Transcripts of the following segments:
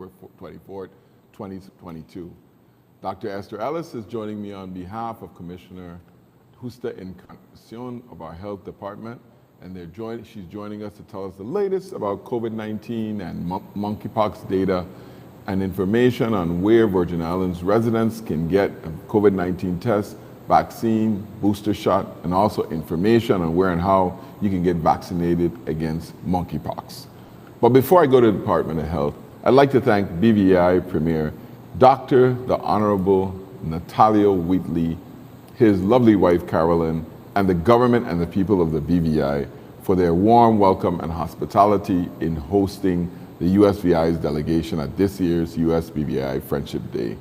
24th, 2022. Dr. Esther Ellis is joining me on behalf of Commissioner Justa Encarnacion of our Health Department, and she's joining us to tell us the latest about COVID-19 and monkeypox data and information on where Virgin Islands residents can get a COVID-19 test, vaccine, booster shot, and also information on where and how you can get vaccinated against monkeypox. But before I go to the Department of Health, I'd like to thank BVI Premier Dr. the Honorable Natalio Wheatley, his lovely wife Carolyn, and the government and the people of the BVI for their warm welcome and hospitality in hosting the USVI's delegation at this year's USBVI Friendship Day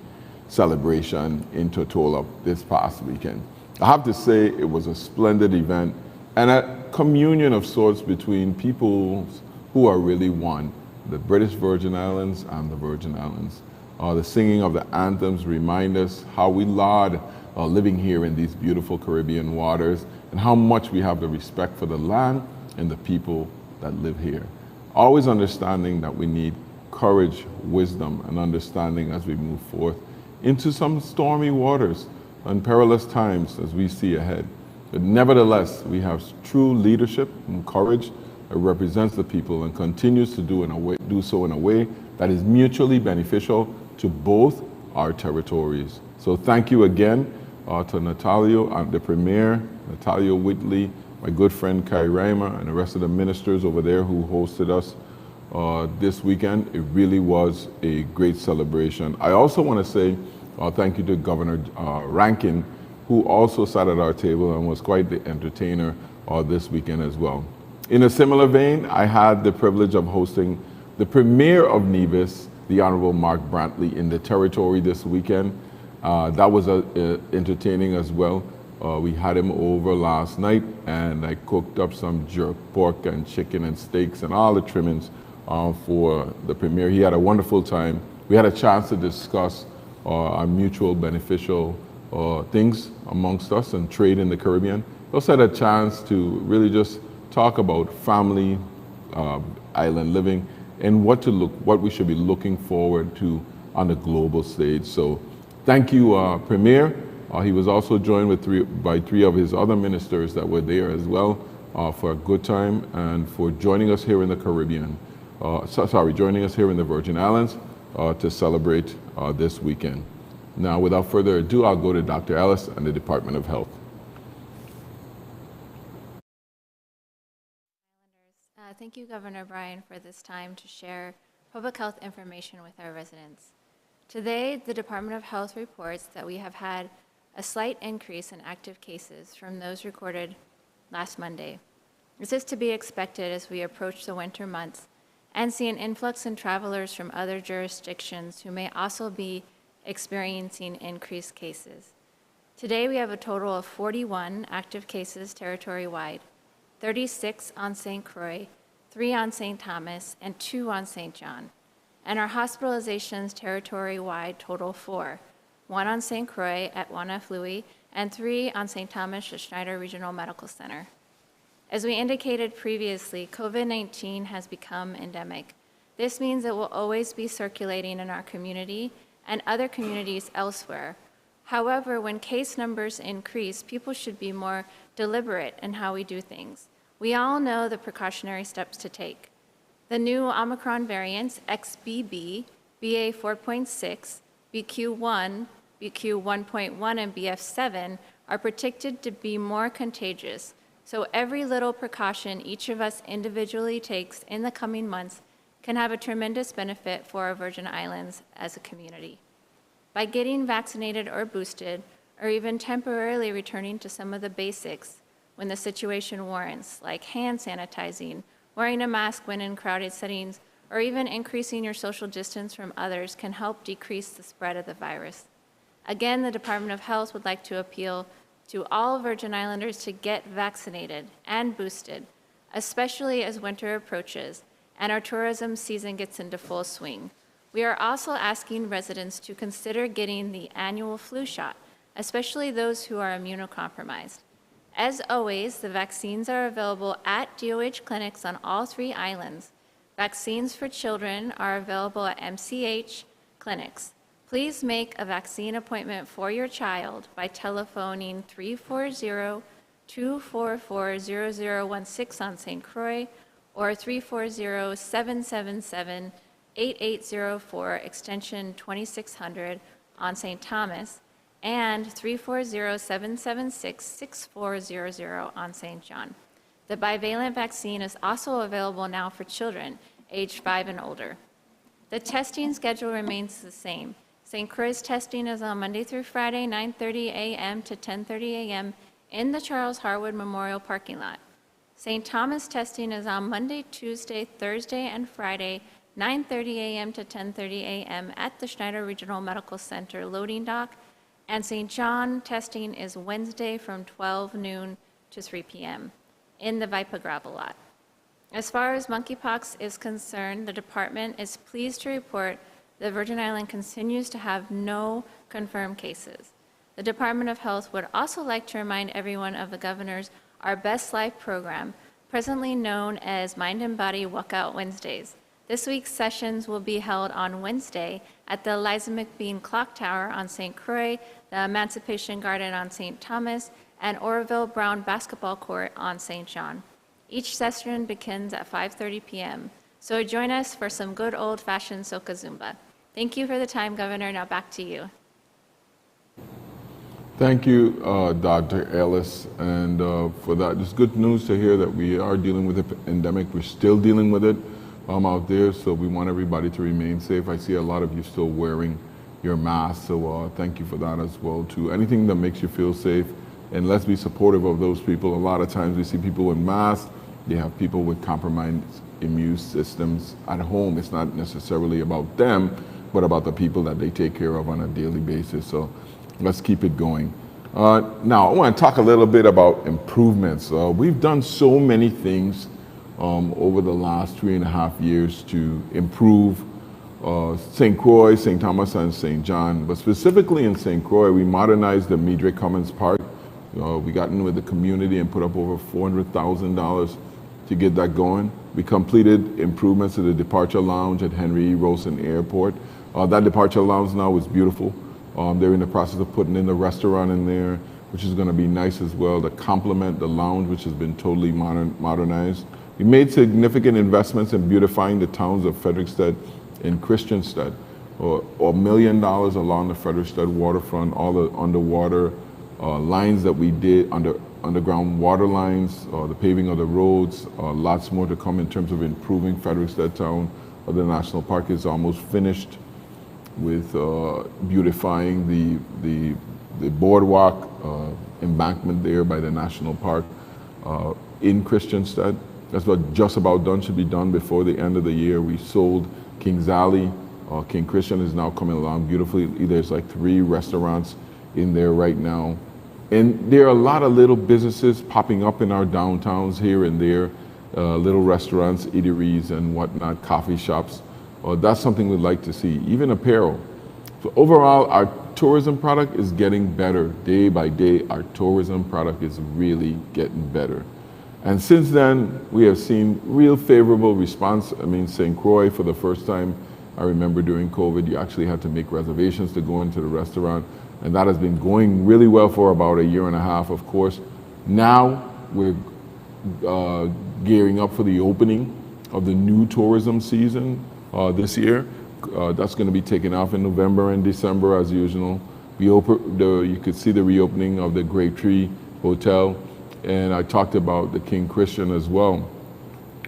celebration in Tortola this past weekend. I have to say it was a splendid event and a communion of sorts between peoples who are really one, the British Virgin Islands and the Virgin Islands. The singing of the anthems remind us how we laud living here in these beautiful Caribbean waters and how much we have the respect for the land and the people that live here. Always understanding that we need courage, wisdom, and understanding as we move forth into some stormy waters and perilous times as we see ahead. But nevertheless, we have true leadership and courage that represents the people and continues to do so in a way that is mutually beneficial to both our territories. So thank you again to Natalio, the Premier, Natalio Whitley, my good friend Kai Reimer, and the rest of the ministers over there who hosted us this weekend. It really was a great celebration. I also want to say thank you to Governor Rankin, who also sat at our table and was quite the entertainer this weekend as well. In a similar vein, I had the privilege of hosting the Premier of Nevis, the Honorable Mark Brantley, in the territory this weekend. That was entertaining as well. We had him over last night, and I cooked up some jerk pork and chicken and steaks and all the trimmings for the Premier. He had a wonderful time. We had a chance to discuss our mutual beneficial things amongst us and trade in the Caribbean. We also had a chance to really just talk about family, island living, and what we should be looking forward to on the global stage. So thank you, Premier. He was also joined by three of his other ministers that were there as well for a good time and for joining us here in the Caribbean. Joining us here in the Virgin Islands to celebrate this weekend. Now, without further ado, I'll go to Dr. Ellis and the Department of Health. Thank you, Governor Bryan, for this time to share public health information with our residents. Today, the Department of Health reports that we have had a slight increase in active cases from those recorded last Monday. This is to be expected as we approach the winter months and see an influx in travelers from other jurisdictions who may also be experiencing increased cases. Today, we have a total of 41 active cases territory-wide, 36 on St. Croix, 3 on St. Thomas, and 2 on St. John. And our hospitalizations territory-wide total 4, 1 on St. Croix at Wanaflui, and 3 on St. Thomas at Schneider Regional Medical Center. As we indicated previously, COVID-19 has become endemic. This means it will always be circulating in our community and other communities elsewhere. However, when case numbers increase, people should be more deliberate in how we do things. We all know the precautionary steps to take. The new Omicron variants, XBB, BA 4.6, BQ1, BQ 1.1, and BF7 are predicted to be more contagious. So every little precaution each of us individually takes in the coming months can have a tremendous benefit for our Virgin Islands as a community. By getting vaccinated or boosted, or even temporarily returning to some of the basics when the situation warrants, like hand sanitizing, wearing a mask when in crowded settings, or even increasing your social distance from others can help decrease the spread of the virus. Again, the Department of Health would like to appeal to all Virgin Islanders to get vaccinated and boosted, especially as winter approaches and our tourism season gets into full swing. We are also asking residents to consider getting the annual flu shot, especially those who are immunocompromised. As always, the vaccines are available at DOH clinics on all 3 islands, Vaccines for children are available at MCH clinics. Please make a vaccine appointment for your child by telephoning 340-244-0016 on St. Croix or 340-777-8804 extension 2600 on St. Thomas and 340-776-6400 on St. John. The bivalent vaccine is also available now for children aged 5 and older. The testing schedule remains the same. St. Croix's testing is on Monday through Friday, 9:30 a.m. to 10:30 a.m. in the Charles Harwood Memorial parking lot. St. Thomas testing is on Monday, Tuesday, Thursday, and Friday, 9:30 a.m. to 10:30 a.m. at the Schneider Regional Medical Center loading dock, and St. John testing is Wednesday from 12 noon to 3 p.m. in the Vipa gravel lot. As far as monkeypox is concerned, the department is pleased to report the Virgin Island continues to have no confirmed cases. The Department of Health would also like to remind everyone of the governor's Our Best Life program, presently known as Mind and Body Walkout Wednesdays. This week's sessions will be held on Wednesday at the Eliza McBean Clock Tower on St. Croix, the Emancipation Garden on St. Thomas, and Orville Brown Basketball Court on St. John. Each session begins at 5:30 p.m., so join us for some good old-fashioned Soca Zumba. Thank you for the time, Governor. Now back to you. Thank you, Dr. Ellis, and for that. It's good news to hear that we are dealing with the pandemic. We're still dealing with it out there, so we want everybody to remain safe. I see a lot of you still wearing your mask, so thank you for that as well, too. Anything that makes you feel safe, and let's be supportive of those people. A lot of times we see people with masks, they have people with compromised immune systems at home. It's not necessarily about them, but about the people that they take care of on a daily basis. So let's keep it going. Now, I want to talk a little bit about improvements. We've done so many things over the last 3.5 years to improve St. Croix, St. Thomas, and St. John. But specifically in St. Croix, we modernized the Midre Commons Park. We got in with the community and put up over $400,000 to get that going. We completed improvements to the departure lounge at Henry E. Rosen Airport. That departure lounge now is beautiful. They're in the process of putting in the restaurant in there, which is going to be nice as well to complement the lounge, which has been totally modernized. We made significant investments in beautifying the towns of Frederickstead and Christiansted, or $1 million along the Frederickstead waterfront, all the underwater lines that we did, underground water lines, the paving of the roads, lots more to come in terms of improving Frederickstead town. The national park is almost finished with beautifying the boardwalk embankment there by the national park in Christiansted. That's what just about done, should be done before the end of the year. We sold King's Alley. King Christian is now coming along beautifully. There's like 3 restaurants in there right now. And there are a lot of little businesses popping up in our downtowns here and there, little restaurants, eateries and whatnot, coffee shops. That's something we'd like to see, even apparel. So overall, our tourism product is getting better. Day by day, our tourism product is really getting better. And since then, we have seen real favorable response. I mean, St. Croix, for the first time, I remember during COVID, you actually had to make reservations to go into the restaurant. And that has been going really well for about 1.5 years, of course. Now we're gearing up for the opening of the new tourism season this year. That's going to be taken off in November and December as usual. You could see the reopening of the Grape Tree Hotel, and I talked about the King Christian as well.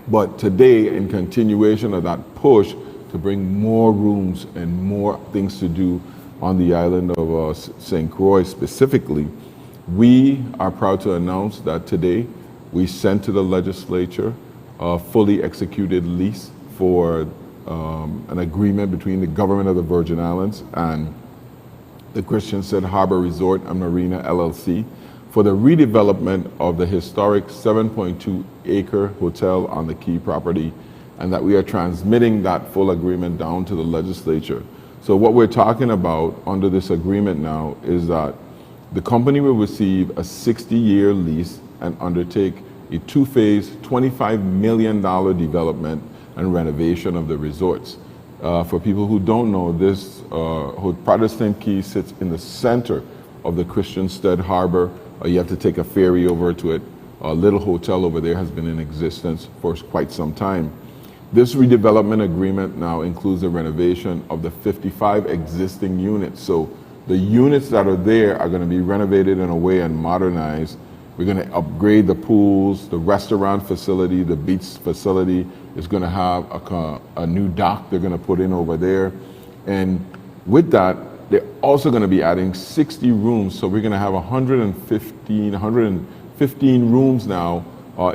But today, in continuation of that push to bring more rooms and more things to do on the island of St. Croix specifically, we are proud to announce that today we sent to the legislature a fully executed lease for an agreement between the government of the Virgin Islands and the Christiansted Harbor Resort and Marina LLC for the redevelopment of the historic 7.2-acre hotel on the Key property, and that we are transmitting that full agreement down to the legislature. So what we're talking about under this agreement now is that the company will receive a 60-year lease and undertake a 2-phase, $25 million development and renovation of the resorts. For people who don't know, this Protestant Key sits in the center of the Christiansted Harbor. You have to take a ferry over to it. A little hotel over there has been in existence for quite some time. This redevelopment agreement now includes the renovation of the 55 existing units. So the units that are there are going to be renovated in a way and modernized. We're going to upgrade the pools, the restaurant facility, the beach facility is going to have a new dock they're going to put in over there. And with that, they're also going to be adding 60 rooms. So we're going to have 115 rooms now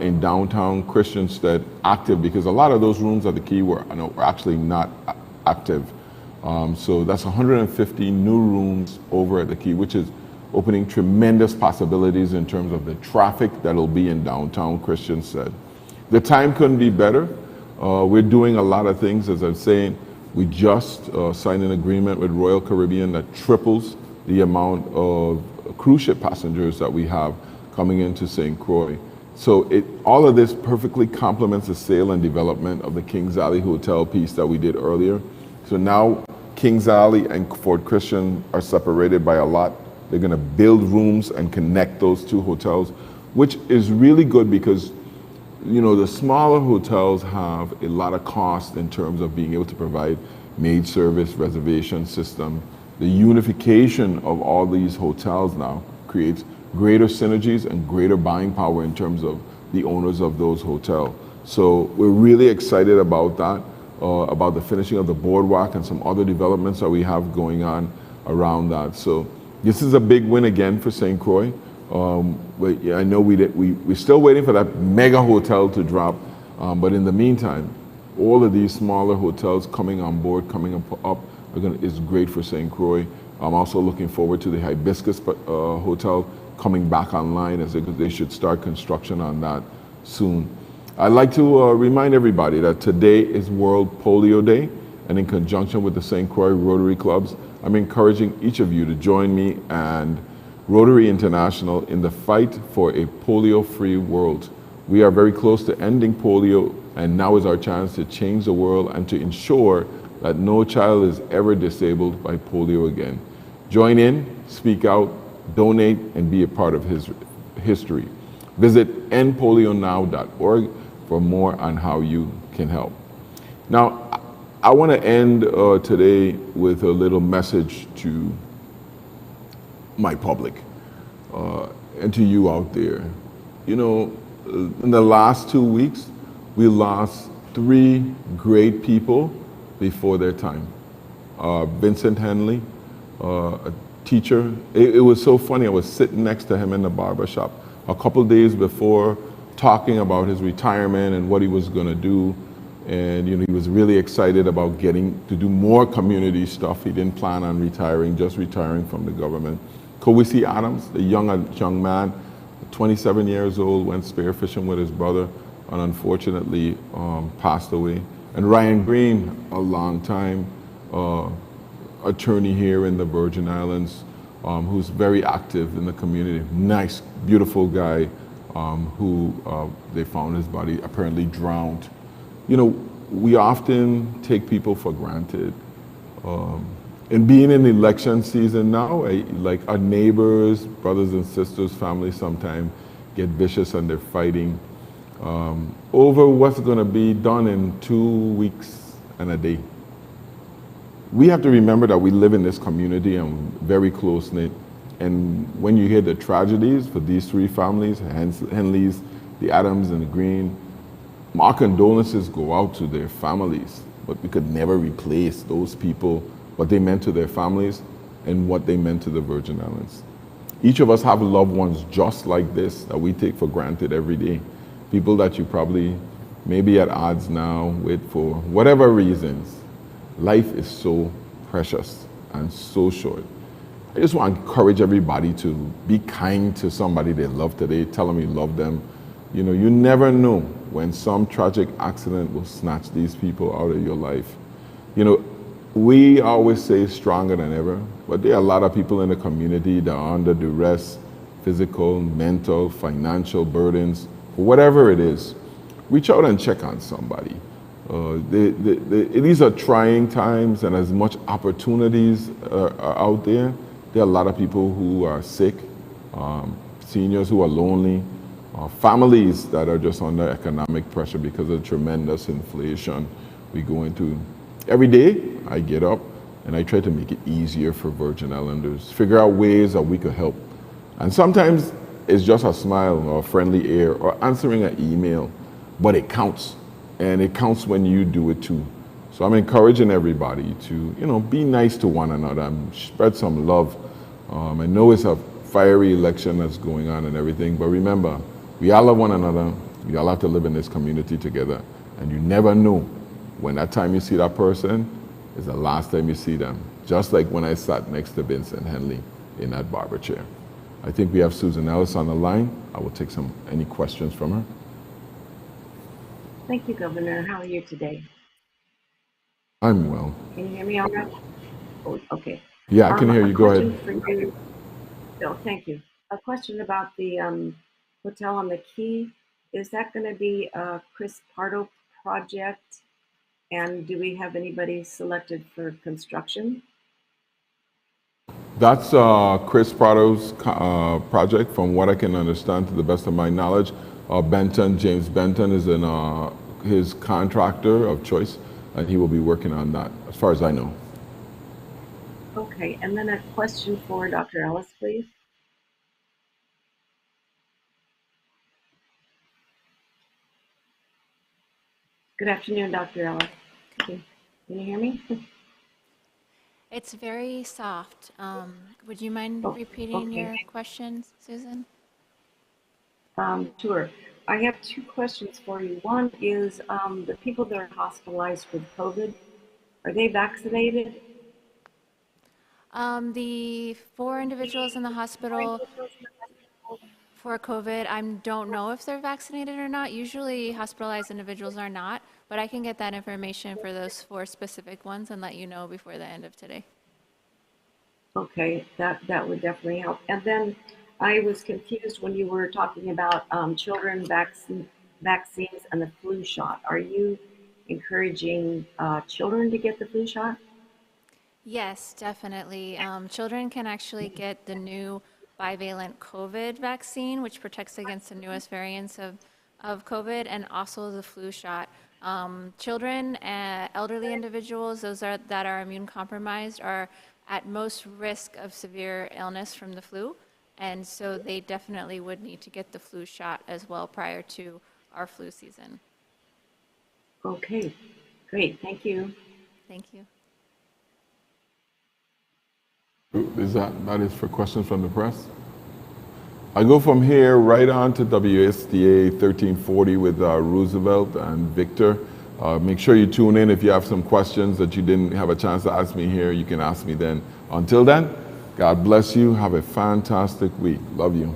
in downtown Christiansted active, because a lot of those rooms at the Key were actually not active. So that's 150 new rooms over at the Key, which is opening tremendous possibilities in terms of the traffic that'll be in downtown Christiansted. The time couldn't be better. We're doing a lot of things. As I'm saying, we just signed an agreement with Royal Caribbean that triples the amount of cruise ship passengers that we have coming into St. Croix. So all of this perfectly complements the sale and development of the Kings Alley Hotel piece that we did earlier. So now Kings Alley and Fort Christian are separated by a lot. They're going to build rooms and connect those two hotels, which is really good because, you know, the smaller hotels have a lot of cost in terms of being able to provide maid service, reservation system. The unification of all these hotels now creates greater synergies and greater buying power in terms of the owners of those hotels. So we're really excited about that, about the finishing of the boardwalk and some other developments that we have going on around that. So this is a big win again for St. Croix. But yeah, I know we're still waiting for that mega hotel to drop, but in the meantime, all of these smaller hotels coming on board, coming up is great for St. Croix. I'm also looking forward to the Hibiscus Hotel coming back online, as they should start construction on that soon. I'd like to remind everybody that today is World Polio Day, and in conjunction with the St. Croix Rotary Clubs, I'm encouraging each of you to join me and Rotary International in the fight for a polio-free world. We are very close to ending polio, and now is our chance to change the world and to ensure that no child is ever disabled by polio again. Join in, speak out, donate, and be a part of his history. Visit endpolionow.org for more on how you can help. Now, I want to end today with a little message to my public and to you out there. You know, in the last 2 weeks, we lost 3 great people before their time. Vincent Henley, a teacher. It was so funny. I was sitting next to him in the barbershop a couple days before, talking about his retirement and what he was going to do. And you know, he was really excited about getting to do more community stuff. He didn't plan on retiring, just retiring from the government. Kowisi Adams, the young man, 27 years old, went spearfishing with his brother and unfortunately passed away. And Ryan Green, a long time attorney here in the Virgin Islands, who's very active in the community. Nice, beautiful guy who they found his body apparently drowned. You know, we often take people for granted. And being in election season now, like our neighbors, brothers and sisters, families sometimes get vicious and they're fighting over what's going to be done in 2 weeks and a day. We have to remember that we live in this community and very close-knit. And when you hear the tragedies for these 3 families, Henleys, the Adams and the Green, our condolences go out to their families, but we could never replace those people, what they meant to their families and what they meant to the Virgin Islands. Each of us have loved ones just like this that we take for granted every day. People that you probably may be at odds now with for whatever reasons. Life is so precious and so short. I just want to encourage everybody to be kind to somebody they love today. Tell them you love them. You know, you never know when some tragic accident will snatch these people out of your life. You know, we always say stronger than ever, but there are a lot of people in the community that are under duress, physical, mental, financial burdens, whatever it is. Reach out and check on somebody. These are trying times, and as much opportunities are out there, there are a lot of people who are sick, seniors who are lonely, families that are just under economic pressure because of tremendous inflation we go into. Every day, I get up and I try to make it easier for Virgin Islanders, figure out ways that we could help. And sometimes it's just a smile or a friendly air or answering an email, but it counts. And it counts when you do it too. So I'm encouraging everybody to, be nice to one another and spread some love. I know it's a fiery election that's going on and everything, but remember, we all love one another. We all have to live in this community together. And you never know when that time you see that person is the last time you see them. Just like when I sat next to Vincent Henley in that barber chair. I think we have Susan Ellis on the line. I will take any questions from her. Thank you, Governor. How are you today? I'm well. Can you hear me all right? Oh, okay. Yeah, I can hear you. Go ahead. A question for you. Oh, thank you. A question about the hotel on the Key. Is that going to be a Chris Pardo project? And do we have anybody selected for construction? That's Chris Prado's project, from what I can understand to the best of my knowledge. James Benton is his contractor of choice, and he will be working on that, as far as I know. Okay, and then a question for Dr. Ellis, please. Good afternoon, Dr. Ellis. Can you hear me? It's very soft. Would you mind repeating your questions, Susan? Sure. I have two questions for you. One is the people that are hospitalized with COVID, are they vaccinated? The 4 individuals in the hospital for COVID, I don't know if they're vaccinated or not. Usually hospitalized individuals are not, but I can get that information for those 4 specific ones and let you know before the end of today. Okay, that would definitely help. And then I was confused when you were talking about children vaccines and the flu shot. Are you encouraging children to get the flu shot? Yes, definitely. Children can actually get the new bivalent COVID vaccine, which protects against the newest variants of COVID, and also the flu shot. Children, elderly individuals, that are immune compromised, are at most risk of severe illness from the flu, and so they definitely would need to get the flu shot as well prior to our flu season. Okay, great. Thank you. Thank you. That is for questions from the press? I go from here right on to WSTA 1340 with Roosevelt and Victor. Make sure you tune in. If you have some questions that you didn't have a chance to ask me here, you can ask me then. Until then, God bless you. Have a fantastic week. Love you.